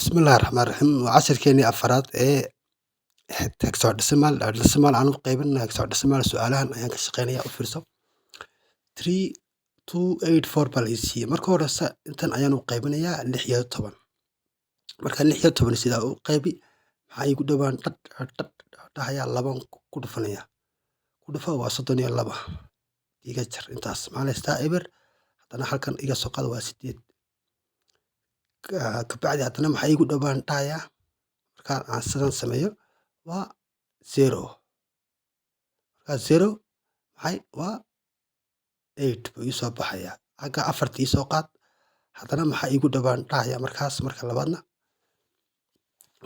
بسم الله الرحمن الرحيم وعشر كيني أفراد hexadecimal aan u qaybinno hexadecimal su'aalahan ayaan ka shaqeynayaa u fiirso 3284 baa la i siiyey marka horeysa intan ayaan u qaybinayaa 16 marka 16 sidaa u qaybi maxaa iigu dhowaan dhahayaa laban ku dhufanayaa ku dhufa waa 32 iga jar intaas maxaa la haystaa eber haddana halkan iga soo qaado waa 8 kabacdi haddana maxaa iigu dhowaan dhahayaa markaan aan sidan sameeyo waa 0 markaa 0 maxay waa 8 buu ii soo baxayaa xagga afarta ii soo qaad haddana maxaa iigu dhowaan dhahayaa markaas marka labaadna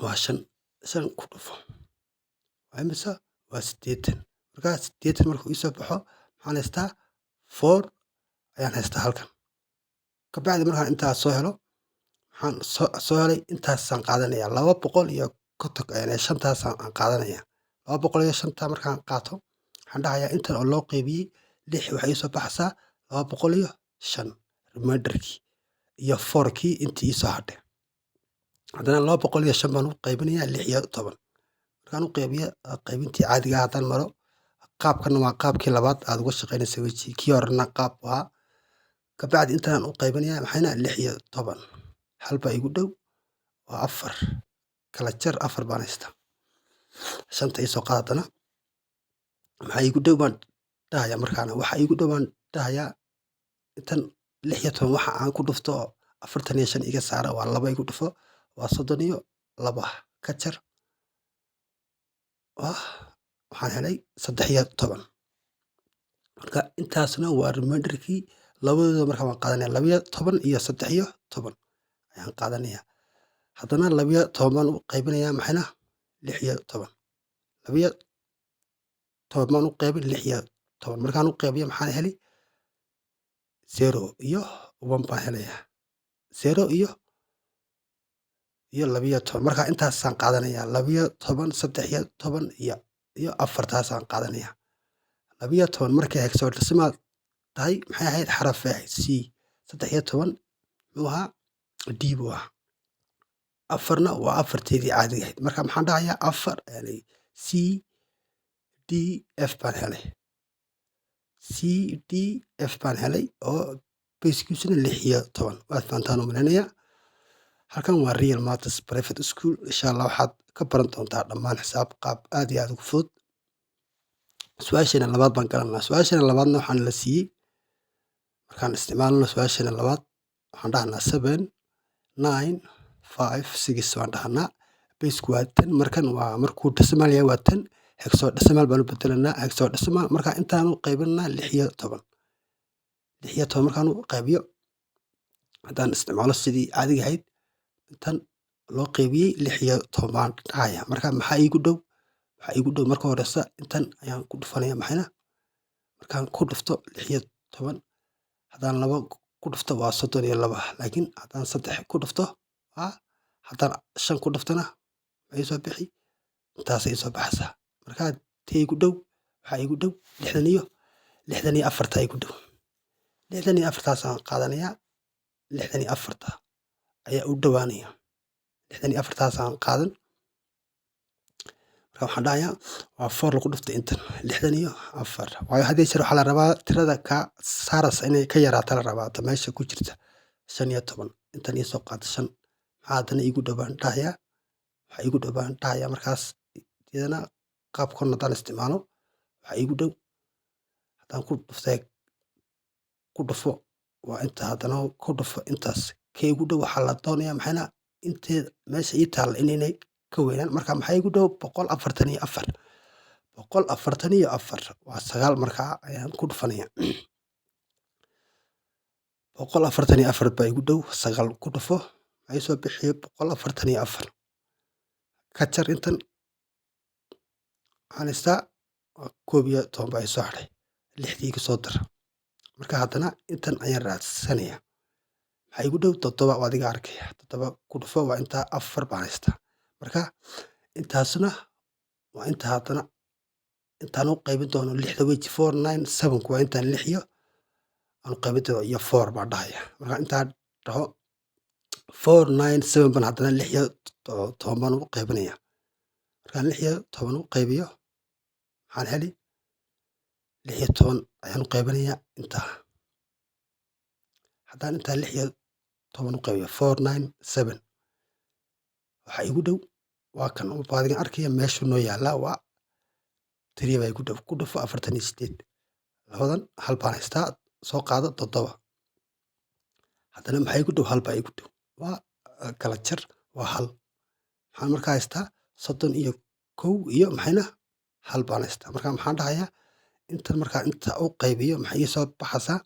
waa 5 ku dhufo waa imisa waa 80 markaa 80 markuu ii soo baxo maxaan haystaa 4 ayaan haystaa halkan kabacdi markaan intaas soo helo waxaan soo helay intaasaan qaadanayaa 200 aan qaadanayaa 205 markaan qaato waxaan dhahayaa intan oo loo qaybiyey 6 waxay ii soo baxaysaa 205 reminderkii iyo 4kii intii ii soo hadhay haddana 205 baan u qaybinayaa 16 markaan u qaybiyo qaybintii caadiga haddaan maro qaabkana waa qaabkii labaad aad uga shaqeynaysa weji kii horena qaab waa kabacdi intaan u qaybinayaa maxayna 16 halbaa igu dhow waa 4 kala jar 4 baan haystaa 5 ii soo qaad haddana maxaa iigu dhow baan dhahayaa markaana waxaa iigu dhow baan dhahayaa intan 16 waxa aan ku dhufto 45 iga saara waa 2 igu dhufo waa 32 ka jar waxaan helay 13 marka intaasna waa reminderkii labadooda marka waan qaadanaya 12 iyo 13 ayaan qaadanayaa haddana 12 baan u qaybinayaa maxayna 16 12 baan u qaybin 16 markaan u qaybiyo maxaan heli 0 iyo 1 baan helayaa 0 iyo 12 marka intaasaan qaadanayaa 12 13 iyo 4 taasaan qaadanayaa 12 markay hexadecimal tahay maxay ahayd xaraf ahayd c 13 muxuu ahaa d buu ahaa afarna waa afarteedii caadiga ahayd marka maxaan dhahayaa 4 yani c d f baan helay c d f baan helay oo baskiisuna 16 waad fahantaan u maleynayaa halkan waa real matters private school insha allah waxaad ka baran doontaa dhammaan xisaab qaab aad iyo aad ugu fudud su-aasheena labaad baan garanaa su-aasheena labaadna waxaan la siiyey markaan isticmaalno su-aasheena labaad waxaan dhahnaa 7 9 5 6 baan dhahnaa basku waa 10 markan waa markuu decimal yahay waa 10 hexadecimal baan u bedelanaa hexadecimal marka intaan u qaybinaa 16 markaan u qaybiyo haddaan isticmaalo sidii caadiga ahayd intan loo qaybiyey 16 baan dhahaya marka maxaa iigu dhow marka horeysa intan ayaan ku dhufanaya maxayna markaan ku dhufto 16 haddaan 2 ku dhufto waa 32 laakiin haddaan 3 ku dhufto haddaan 5 ku dhuftona maxay soo bixi intaasay soo baxaysaa markaa tee igu dhow waxaa igu dhow 64 igu dhow 64taasaan qaadanayaa 64 ayaa u dhowaanaya 64taasaan qaadan marka waxaan dhahayaa waa 4 lagu dhuftay intan 64 waayo haddii jeer waxaa la rabaa tirada ka saaraysa inay ka yaraato la rabaa meesha ku jirta 15 intan ii soo qaata 5 maxaa haddana iigu dhowaan dhahayaa waxaa iigu dhowaan dhahayaa markaas iyadana qaabkan haddaan isticmaalo waxaa iigu dhow haddaan ku dhufo waa inta haddana ku dhufo intaas ka iigu dhow waxaa la doonayaa maxayna inteeda meesha ii taalla inaynay ka weynaan marka maxaa iigu dhow 144 waa 9 markaa ayaan ku dhufanaya 144 baa iigu dhow 9 ku dhufo maxay soo bixiye 144 ka jar intan waxaan haystaa 11 baa ii soo hadhay 6dii ka soo dar marka haddana intan ayaan raadsanayaa maxaa iigu dhow 7 waa adiga arkaya 7 ku dhufo waa intaa 4 baan haystaa marka intaasna waa inta haddana intaan u qaybin doono 6 weji 4 9 7 waa intaan 6 iyo aan u qaybin doono iyo 4 baan dhahaya marka intaan dhaho 497 baan haddana 6 baan u qaybinaya. Markaan 6 u qaybiyo maxaan heli 16 ayaan u qaybinayaa intaa. Haddaan intaa 16 u qaybiyo 497 waxa igu dhow waa kan baadigan arkaya meeshu noo yaallaa waa 3 baa igu dhow ku dhufo 48 labadan hal baan haystaa soo qaado 7 haddana maxaa igu dhow hal baa igu dhow waa kala jar waa hal maxaan markaa haystaa 31 iyo maxayna hal baan haystaa. Marka maxaan dhahayaa intan markaa inta u qaybiyo maxay ii soo baxaysaa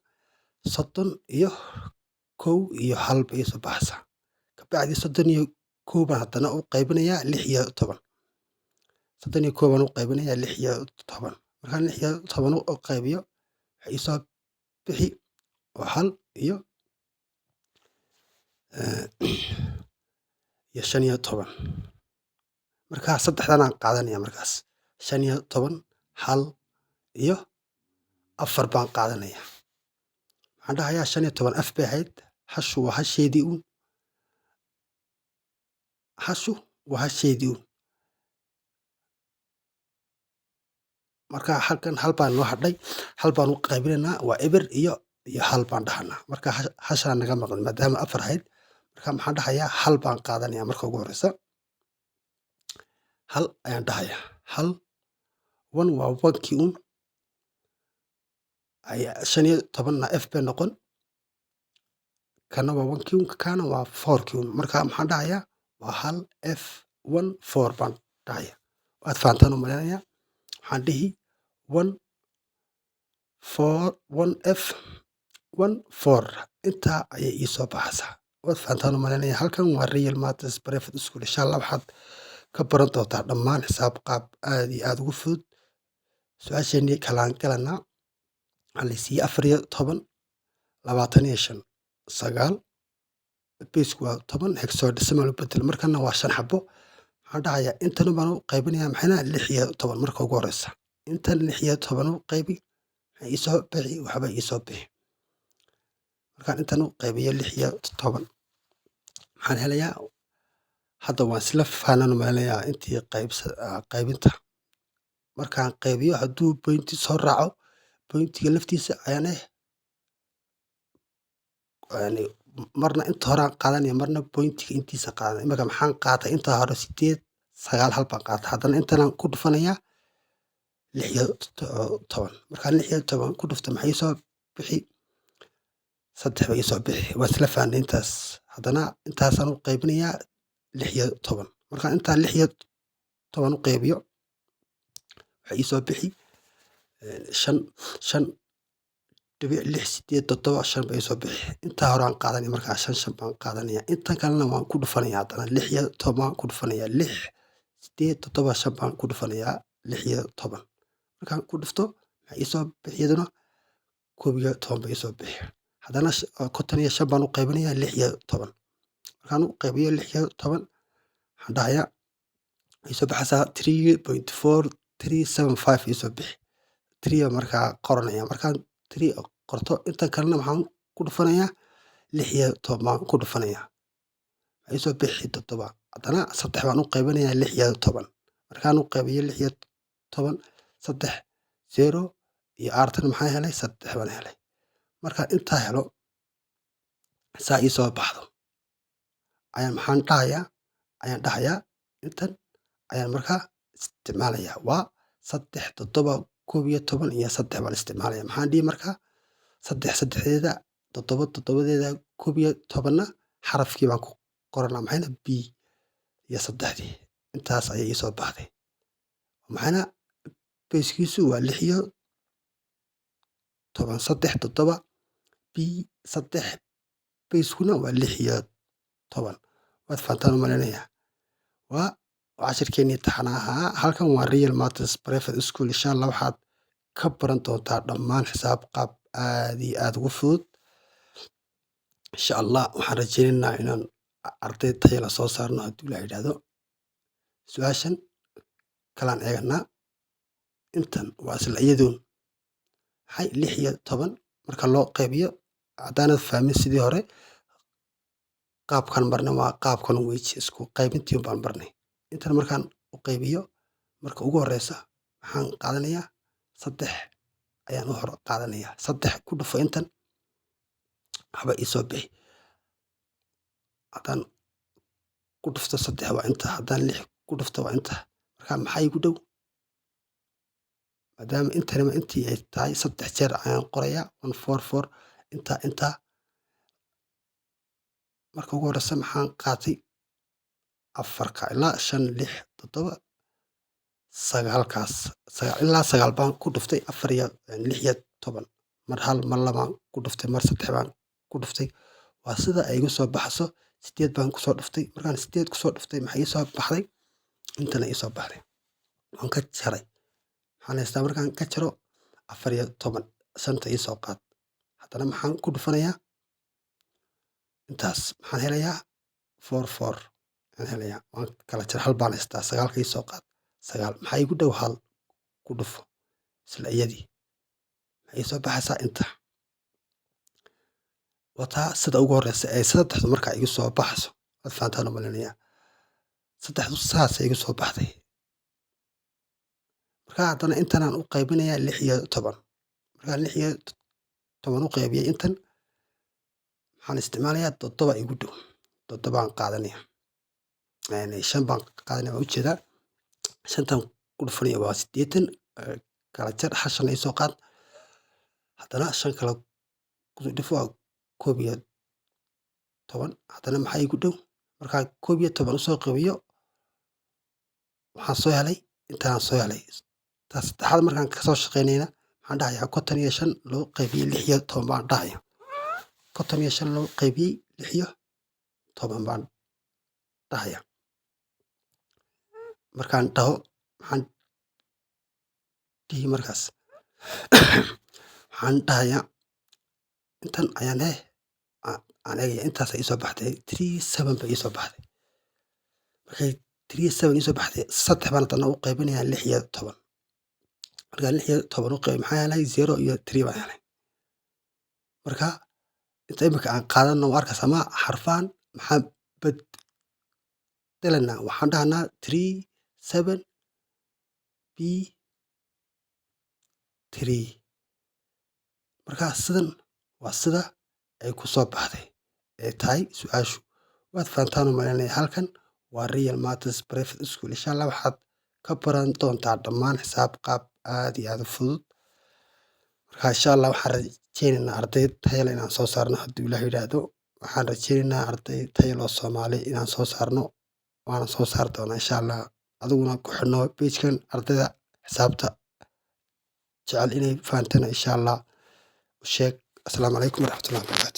31 iyo hal bay ii soo baxaysaa. Kabacdi 31 baan haddana u qaybinayaa 16. 31 baan u qaybinayaa 16. Markaan 16 u qaybiyo waxay ii soo bixi waa hal iyo 15. Markaa saddexdan aan qaadanaya markaas 15 hal iyo 4 baan qaadanaya. Waxaan dhahayaa 15 af bay ahayd hashu waa hasheedii uun. Hashu waa hasheedii uun. Markaa halkan hal baan noo hadhay hal baan u qaybinaynaa waa eber iyo hal baan dhahanaa. Marka hashaa naga maqan maadaama 4 ahayd. Marka maxaan dhahayaa hal baan qaadanaya marka ugu horeysa. Hal ayaan dhahayaa. Hal 1 waa 1kii uun. 15na f bay noqon. Kana waa 1kii uun kana waa 4kii uun. Marka maxaan dhahayaa waa hal f 1 4 baan dhahayaa. Waad fahantaan u maleynayaa. Waxaan dhihi 1 4 1 f 1 4 intaa ayay ii soo baxaysaa. Waad fahantaan u maleynayaa. Halkan waa Real Maths Private School. Insha Allah waxaad ka baran doontaa dhammaan xisaab qaab aad iyo aad ugu fudud. Su'aasheenii kalaan galanaa. Waxaa la siiyey 14 25 9 beesku waa 10 hexadecimal u bedel markana waa 5 xabo. Waxaan dhahayaa intan baan u qaybinayaa maxayna 16 marka ugu horeysa. Intan 16 u qaybi waxay ii soo bixi waxba ii soo bixi. Markaan intan u qaybiyo 16 waxaan helayaa hadda waan isla fahanaan u maleynayaa intii qaybinta. Markaan qaybiyo hadduu point soo raaco pointiga laftiisa ayaan marna inta hore aan qaadanaya marna pointiga intiisa qaadanaya. Iminka maxaan qaatay inta hore 8 9 hal baan qaatay. Haddana intan aan ku dhufanayaa 16. Markaan 16 ku dhufto maxay ii soo bixi 3 bay ii soo bixi. Waa isla fahanay intaas. Haddana intaasaan u qaybinayaa 16. Markaan intaa 16 u qaybiyo waxay ii soo bixi 5 dhibic 6 8 7 5 bay ii soo bixi. Intaa hore aan qaadanaya markaa 5 baan qaadanaya. Intan kalena waan ku dhufanayaa haddana 16 baan ku dhufanayaa 6 8 7 5 baan ku dhufanayaa 16. Markaan ku dhufto maxay ii soo bixi iyaduna 11 bay ii soo bixi. Haddana 55 baan u qaybinayaa 16. Markaan u qaybiyo 16 waxaan dhahayaa waxay soo baxaysaa 3.4375 ii soo bixi. 3 markaa qoranaya. Markaan 3 qorto intan kalena waxaan ku dhufanayaa 16 baan ku dhufanayaa. Waxay soo bixi 7. Haddana 3 baan u qaybinayaa 16. Markaan u qaybiyo 16 3 0 iyo artan maxaan helay 3 baan helay. Markaan intaa helo saa ii soo baxdo ayaan maxaan dhahayaa intan ayaan markaa isticmaalayaa. Waa 3 7 11 iyo 3 baan isticmaalaya. Maxaan dhihi markaa 3 saddexdeeda 7 7deeda 11na xarafkii baan ku qoranaa maxayna b iyo 3dii. Intaas ayay ii soo baxday. Maxayna beeskiisu waa 6 iyo 10 3 7 b 3 beeskuna waa 6 iyo 10. Waad fahantaan u maleynayaa. Waa cashirkeenii taxanaha halkan waa Real Maths Private School. Insha Allah waxaad ka baran doontaa dhammaan xisaab qaab aad iyo aad ugu fudud. Insha Allah waxaan rajeynaynaa inaan arday tayo la soo saarno haddii la yiraahdo. Su'aashan kalaan eeganaa. Intan waa isla iyadoon. Maxay 6 iyo 10 marka loo qaybiyo haddaanad fahmin sidii hore qaabkan marnay waa qaabkan weji isku qaybintii baan marnay. Intan markaan u qaybiyo marka ugu horeysa waxaan qaadanayaa 3 ayaan u hor qaadanayaa. 3 ku dhufo intan haba ii soo bixi. Haddaan ku dhufto 3 waa inta, haddaan 6 ku dhufto waa inta. Marka maxaa igu dhow? Maadaama intani intii ay tahay 3 jeer ayaan qorayaa 144 inta. Marka ugu horeysa maxaan qaatay 4 ilaa 5 6 7 9 kaas ilaa 9 baan ku dhuftay 4 iyo 6 iyo 10 mar hal mar labaan ku dhuftay mar 3 baan ku dhuftay. Waa sida ay igu soo baxso 8 baan ku soo dhuftay. Markaan 8 ku soo dhuftay maxay ii soo baxday? Intana ii soo baxday. Waan ka jaray. Waxaan haystaa markaan ka jaro 4 iyo 10 shanta ii soo qaad. Haddana maxaan ku dhufanayaa intaas maxaan helayaa 44 aan helayaa. Waan kala jar hal baan haystaa 9 ii soo qaad. 9 maxaa igu dhow hal ku dhufo isla iyadii. Maxay ii soo baxaysaa inta. Wataa sida ugu horeysa ay 3 markaa igu soo baxayso. Waad fahantaan u maleynayaa. 3 saas ay igu soo baxday. Marka haddana intanaan u qaybinayaa 6 iyo 10. Markaan 6 iyo 10 u qaybiyay intan waxaan isticmaalayaa 7 igu dhow. 7 baan qaadanayaa. 5 baan qaadanaya waa u jeedaa. 5tan ku dhufanaya waa 80 kala jar hal 5 ii soo qaad. Haddana 5 kale ku dhufo waa 11. Haddana maxaa igu dhow? Markaan 11 u soo qaybiyo waxaan soo helay intaan soo helay. Taas saddexaad markaan ka soo shaqeynayna waxaan dhahayaa 55 loo qaybiyay 6 iyo 10 baan dhahayaa. 55 loo qaybiyay 6 iyo 10 baan dhahayaa. Markaan dhaho waxaan dhihi markaas waxaan dhahayaa intan ayaan aan eegaya intaas ii soo baxday 37 ba ii soo baxday. Markay 37 ii soo baxday 3 baan haddana u qaybinayaa 6 iyo 10. Markaan 6 iyo 10 u qaybiyo maxaa helay 0 iyo 3 baan helay. Marka inta imika aan qaadano waa arkaas ama xarfaan maxaan bedelanaa waxaan dhahnaa 37 b 3. Marka sidan waa sida ay ku soo baxday ee tahay su'aashu. Waad fahantaan u maleynayaa. Halkan waa Real Maths Private School. Insha Allah waxaad ka baran doontaa dhammaan xisaab qaab aad iyo aad u fudud. Marka insha Allah waxaan rajeynaynaa arday tayo leh inaan soo saarno haddii Ilaahay yiraahdo. Waxaan rajeynaynaa arday tayo leh oo Soomaali inaan soo saarno. Waana soo saari doonaa insha Allah. Adiguna ku xidhnow page-kan ardayda xisaabta jecel inay fahantaan insha Allah u sheeg. Assalaamu calaykum waraxmatullahi wabarakaatuh.